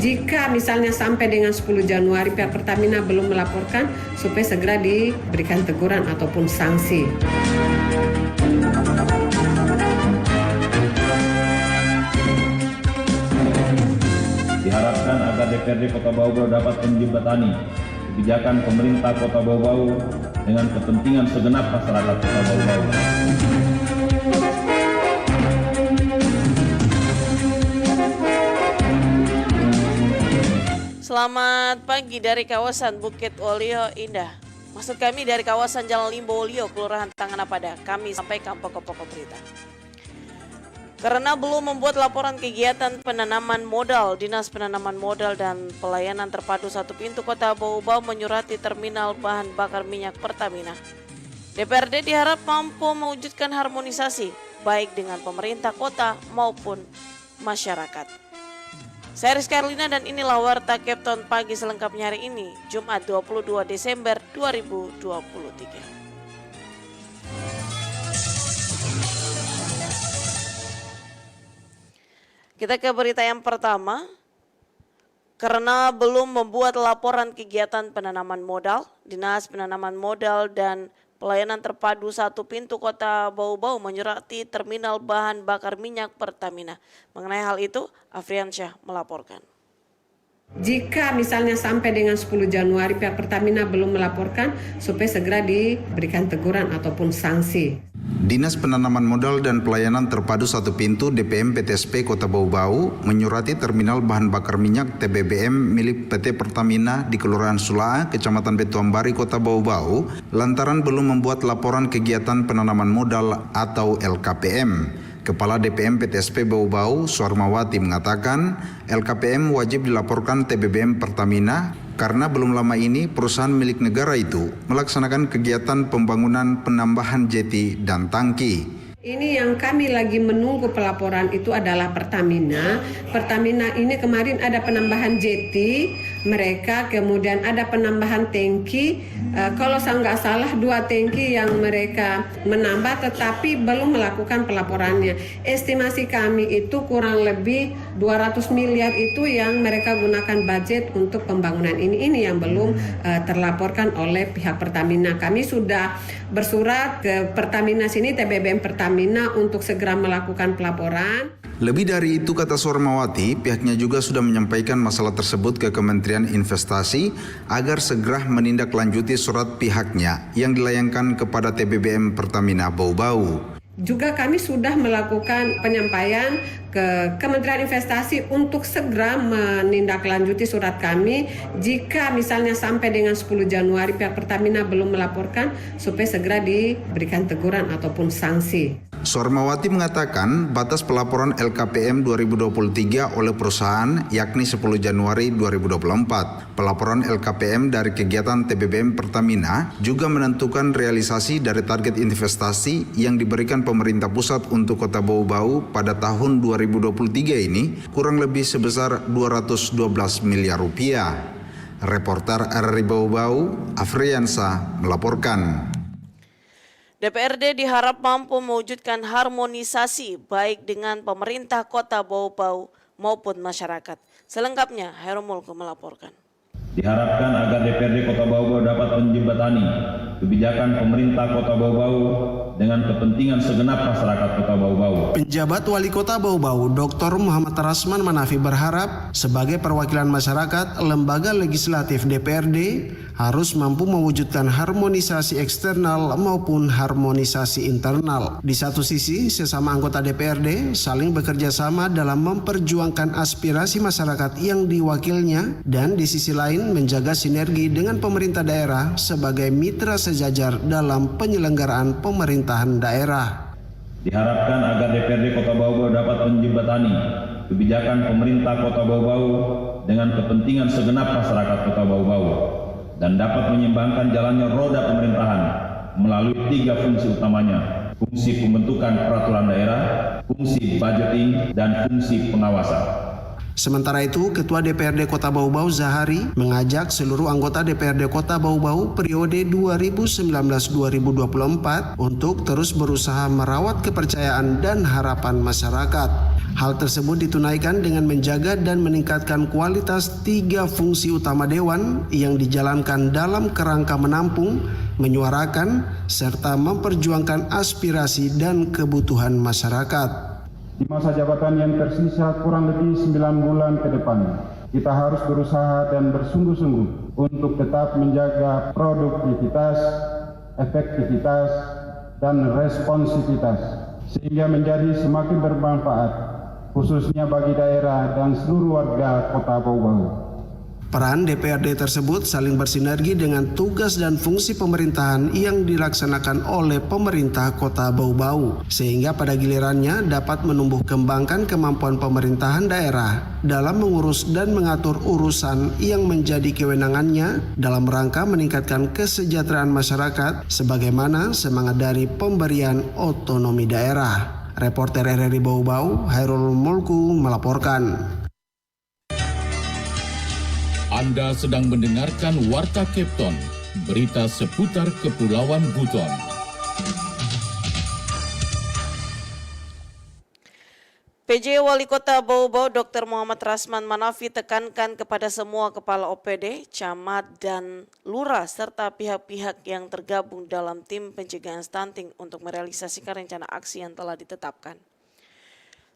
Jika misalnya sampai dengan 10 Januari pihak Pertamina belum melaporkan, supaya segera diberikan teguran ataupun sanksi. Diharapkan agar DPRD Kota Bau-Bau dapat menjembatani kebijakan pemerintah Kota Bau-Bau dengan kepentingan segenap masyarakat Kota Bau-Bau. Selamat pagi dari kawasan Bukit Olio Indah. Maksud kami dari kawasan Jalan Limbo Olio, Kelurahan Tanganapada. Kami sampaikan pokok-pokok berita. Karena belum membuat laporan kegiatan penanaman modal, Dinas Penanaman Modal dan Pelayanan Terpadu Satu Pintu Kota Bau-Bau menyurati terminal bahan bakar minyak Pertamina. DPRD diharap mampu mewujudkan harmonisasi baik dengan pemerintah kota maupun masyarakat. Saya Rizka Erlina dan inilah Warta Kepton pagi selengkapnya hari ini, Jumat 22 Desember 2023. Kita ke berita yang pertama. Karena belum membuat laporan kegiatan penanaman modal, Dinas Penanaman Modal dan Pelayanan Terpadu Satu Pintu Kota Bau-Bau menyurati terminal bahan bakar minyak Pertamina. Mengenai hal itu, Afriansyah melaporkan. Jika misalnya sampai dengan 10 Januari pihak Pertamina belum melaporkan, supaya segera diberikan teguran ataupun sanksi. Dinas Penanaman Modal dan Pelayanan Terpadu Satu Pintu DPM PTSP Kota Bau-Bau menyurati terminal bahan bakar minyak TBBM milik PT Pertamina di Kelurahan Sulaa, Kecamatan Betuambari, Kota Bau-Bau, lantaran belum membuat laporan kegiatan penanaman modal atau LKPM. Kepala DPM PTSP Bau-Bau, Suarmawati mengatakan, LKPM wajib dilaporkan TBBM Pertamina karena belum lama ini perusahaan milik negara itu melaksanakan kegiatan pembangunan penambahan jeti dan tangki. Ini yang kami lagi menunggu pelaporan itu adalah Pertamina. Pertamina ini kemarin ada penambahan jeti mereka, kemudian ada penambahan tangki. Kalau saya nggak salah 2 tangki yang mereka menambah, tetapi belum melakukan pelaporannya. Estimasi kami itu kurang lebih 200 miliar itu yang mereka gunakan budget untuk pembangunan ini yang belum terlaporkan oleh pihak Pertamina. Kami sudah bersurat ke Pertamina sini, TBBM Pertamina, untuk segera melakukan pelaporan. Lebih dari itu, kata Suarmawati, pihaknya juga sudah menyampaikan masalah tersebut ke Kementerian Investasi agar segera menindaklanjuti surat pihaknya yang dilayangkan kepada TBBM Pertamina Bau-Bau. Juga kami sudah melakukan penyampaian ke Kementerian Investasi untuk segera menindaklanjuti surat kami jika misalnya sampai dengan 10 Januari pihak Pertamina belum melaporkan, supaya segera diberikan teguran ataupun sanksi. Suarmawati mengatakan batas pelaporan LKPM 2023 oleh perusahaan yakni 10 Januari 2024. Pelaporan LKPM dari kegiatan TBBM Pertamina juga menentukan realisasi dari target investasi yang diberikan pemerintah pusat untuk Kota Bau-Bau pada tahun 2023 ini kurang lebih sebesar 212 miliar rupiah. Reporter RRI Bau-Bau, Afriansyah melaporkan. DPRD diharap mampu mewujudkan harmonisasi baik dengan pemerintah Kota Bau-Bau maupun masyarakat. Selengkapnya, Heromulko melaporkan. Diharapkan agar DPRD Kota Bau-Bau dapat menjembatani kebijakan pemerintah Kota Bau-Bau dengan kepentingan segenap masyarakat Kota Bau-Bau. Penjabat Wali Kota Bau-Bau, Dr. Muhammad Rasman Manafi berharap sebagai perwakilan masyarakat, lembaga legislatif DPRD harus mampu mewujudkan harmonisasi eksternal maupun harmonisasi internal. Di satu sisi, sesama anggota DPRD saling bekerja sama dalam memperjuangkan aspirasi masyarakat yang diwakilnya, dan di sisi lain menjaga sinergi dengan pemerintah daerah sebagai mitra sejajar dalam penyelenggaraan pemerintahan daerah. Diharapkan agar DPRD Kota Bau-Bau dapat menjembatani kebijakan pemerintah Kota Bau-Bau dengan kepentingan segenap masyarakat Kota Bau-Bau dan dapat menyeimbangkan jalannya roda pemerintahan melalui 3 fungsi utamanya: fungsi pembentukan peraturan daerah, fungsi budgeting, dan fungsi pengawasan. Sementara itu, Ketua DPRD Kota Bau-Bau Zahari mengajak seluruh anggota DPRD Kota Bau-Bau periode 2019-2024 untuk terus berusaha merawat kepercayaan dan harapan masyarakat. Hal tersebut ditunaikan dengan menjaga dan meningkatkan kualitas 3 fungsi utama Dewan yang dijalankan dalam kerangka menampung, menyuarakan, serta memperjuangkan aspirasi dan kebutuhan masyarakat. Di masa jabatan yang tersisa kurang lebih 9 bulan ke depan, kita harus berusaha dan bersungguh-sungguh untuk tetap menjaga produktivitas, efektivitas, dan responsivitas, sehingga menjadi semakin bermanfaat, khususnya bagi daerah dan seluruh warga Kota Bau-Bau. Peran DPRD tersebut saling bersinergi dengan tugas dan fungsi pemerintahan yang dilaksanakan oleh pemerintah Kota Bau-Bau, sehingga pada gilirannya dapat menumbuh kembangkan kemampuan pemerintahan daerah dalam mengurus dan mengatur urusan yang menjadi kewenangannya dalam rangka meningkatkan kesejahteraan masyarakat sebagaimana semangat dari pemberian otonomi daerah. Reporter RRI Bau-Bau, Hairul Mulku melaporkan. Anda sedang mendengarkan Warta Kepton, berita seputar Kepulauan Buton. PJ Wali Kota Bau-Bau Dr. Muhammad Rasman Manafi tekankan kepada semua kepala OPD, camat, dan lurah serta pihak-pihak yang tergabung dalam tim pencegahan stunting untuk merealisasikan rencana aksi yang telah ditetapkan.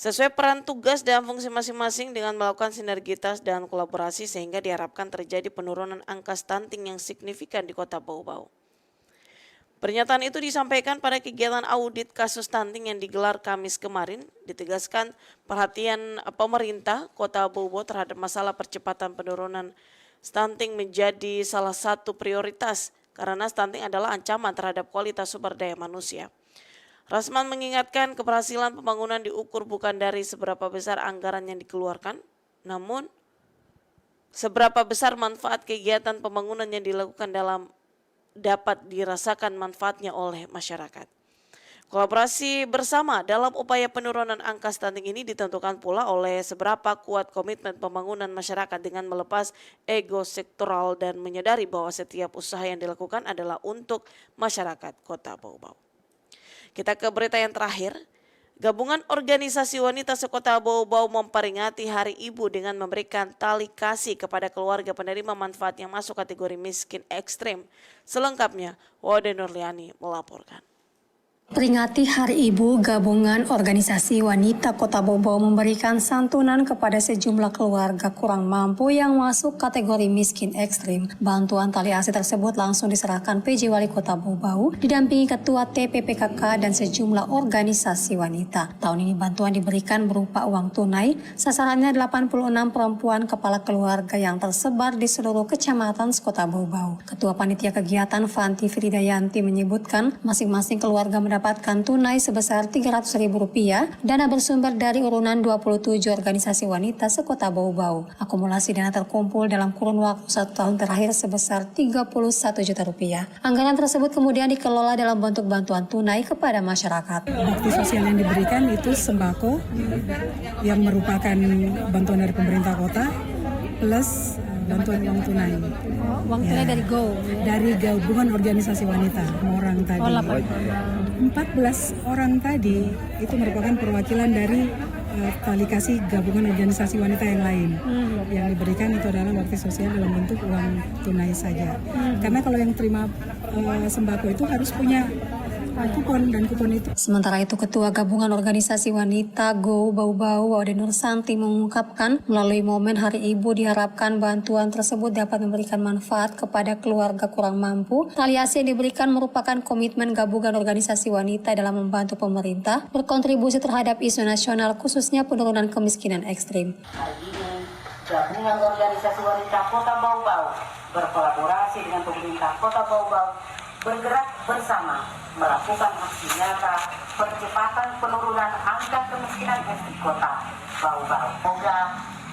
Sesuai peran tugas dan fungsi masing-masing dengan melakukan sinergitas dan kolaborasi sehingga diharapkan terjadi penurunan angka stunting yang signifikan di Kota Bau-Bau. Pernyataan itu disampaikan pada kegiatan audit kasus stunting yang digelar Kamis kemarin, ditegaskan perhatian pemerintah Kota Bau-Bau terhadap masalah percepatan penurunan stunting menjadi salah satu prioritas karena stunting adalah ancaman terhadap kualitas sumber daya manusia. Rasman mengingatkan keberhasilan pembangunan diukur bukan dari seberapa besar anggaran yang dikeluarkan, namun seberapa besar manfaat kegiatan pembangunan yang dilakukan dapat dirasakan manfaatnya oleh masyarakat. Kolaborasi bersama dalam upaya penurunan angka stunting ini ditentukan pula oleh seberapa kuat komitmen pembangunan masyarakat dengan melepas ego sektoral dan menyadari bahwa setiap usaha yang dilakukan adalah untuk masyarakat Kota Bau-Bau. Kita ke berita yang terakhir. Gabungan Organisasi Wanita Sekota Bau-Bau memperingati Hari Ibu dengan memberikan tali kasih kepada keluarga penerima manfaat yang masuk kategori miskin ekstrim. Selengkapnya, Wode Nurliani melaporkan. Peringati Hari Ibu, Gabungan Organisasi Wanita Kota Bau-Bau memberikan santunan kepada sejumlah keluarga kurang mampu yang masuk kategori miskin ekstrim. Bantuan tali asi tersebut langsung diserahkan PJ Wali Kota Bau-Bau, didampingi Ketua TPPKK dan sejumlah organisasi wanita. Tahun ini bantuan diberikan berupa uang tunai, sasarannya 86 perempuan kepala keluarga yang tersebar di seluruh kecamatan Kota Bau-Bau. Ketua Panitia Kegiatan Fanti Fridayanti menyebutkan masing-masing keluarga mendapatkan tunai sebesar Rp300.000. Dana bersumber dari urunan 27 organisasi wanita sekota Bau-Bau. Akumulasi dana terkumpul dalam kurun waktu 1 tahun terakhir sebesar Rp31 juta. Anggaran tersebut kemudian dikelola dalam bentuk bantuan tunai kepada masyarakat. Bakti sosial yang diberikan itu sembako yang merupakan bantuan dari pemerintah kota plus bantuan uang tunai. Uang tunai dari GO? Dari gabungan organisasi wanita, orang tadi. 14 orang tadi itu merupakan perwakilan dari tali kasih gabungan organisasi wanita yang lain. Yang diberikan itu adalah bakti sosial dalam bentuk uang tunai saja. Karena kalau yang terima sembako itu harus punya kupon dan kupon itu. Sementara itu Ketua Gabungan Organisasi Wanita GO Bau-Bau Wade Nur Santi mengungkapkan melalui momen Hari Ibu diharapkan bantuan tersebut dapat memberikan manfaat kepada keluarga kurang mampu. Tali asi yang diberikan merupakan komitmen gabungan organisasi wanita dalam membantu pemerintah berkontribusi terhadap isu nasional khususnya penurunan kemiskinan ekstrim. Hari ini Gabungan Organisasi Wanita Kota Bau-Bau berkolaborasi dengan pemerintah Kota Bau-Bau bergerak bersama melakukan aksi nyata percepatan penurunan angka kemiskinan ekstrim Kota Bau-Bau. Semoga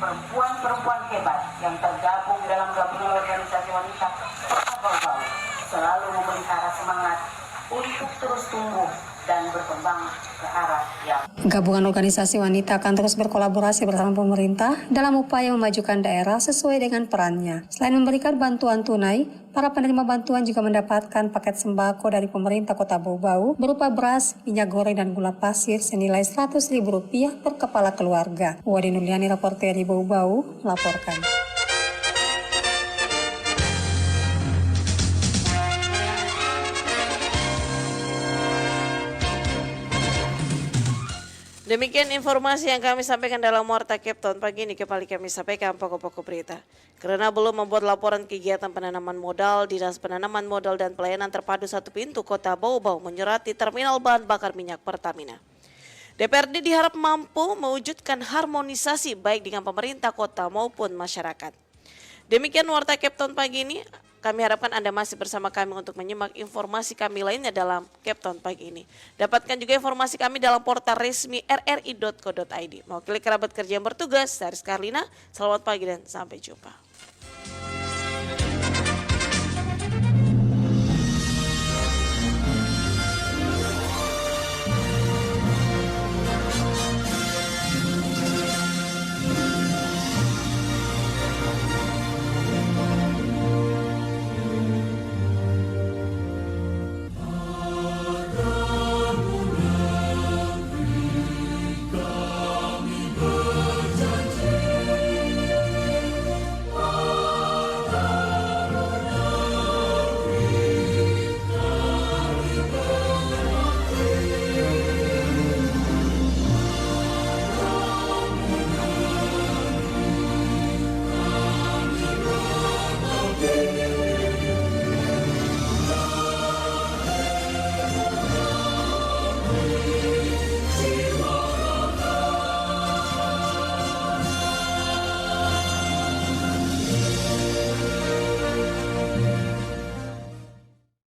perempuan-perempuan hebat yang tergabung dalam gabungan organisasi wanita Kota Bau-Bau selalu memelihara semangat untuk terus tumbuh dan berkembang ke arah yang Gabungan organisasi wanita akan terus berkolaborasi bersama pemerintah dalam upaya memajukan daerah sesuai dengan perannya. Selain memberikan bantuan tunai, para penerima bantuan juga mendapatkan paket sembako dari pemerintah Kota Bau-Bau berupa beras, minyak goreng, dan gula pasir senilai Rp100.000 per kepala keluarga. Wadi Nuliani, reporter di Bau-Bau, melaporkan. Demikian informasi yang kami sampaikan dalam Warta Kepton pagi ini. Kembali kami sampaikan pokok-pokok berita. Karena belum membuat laporan kegiatan penanaman modal, Dinas Penanaman Modal dan Pelayanan Terpadu Satu Pintu Kota Bau-Bau menyurati terminal bahan bakar minyak Pertamina. DPRD diharap mampu mewujudkan harmonisasi baik dengan pemerintah kota maupun masyarakat. Demikian Warta Kepton pagi ini. Kami harapkan Anda masih bersama kami untuk menyimak informasi kami lainnya dalam Kepton pagi ini. Dapatkan juga informasi kami dalam portal resmi rri.co.id. Mewakili kerabat kerja yang bertugas, Saris Karlina, selamat pagi dan sampai jumpa.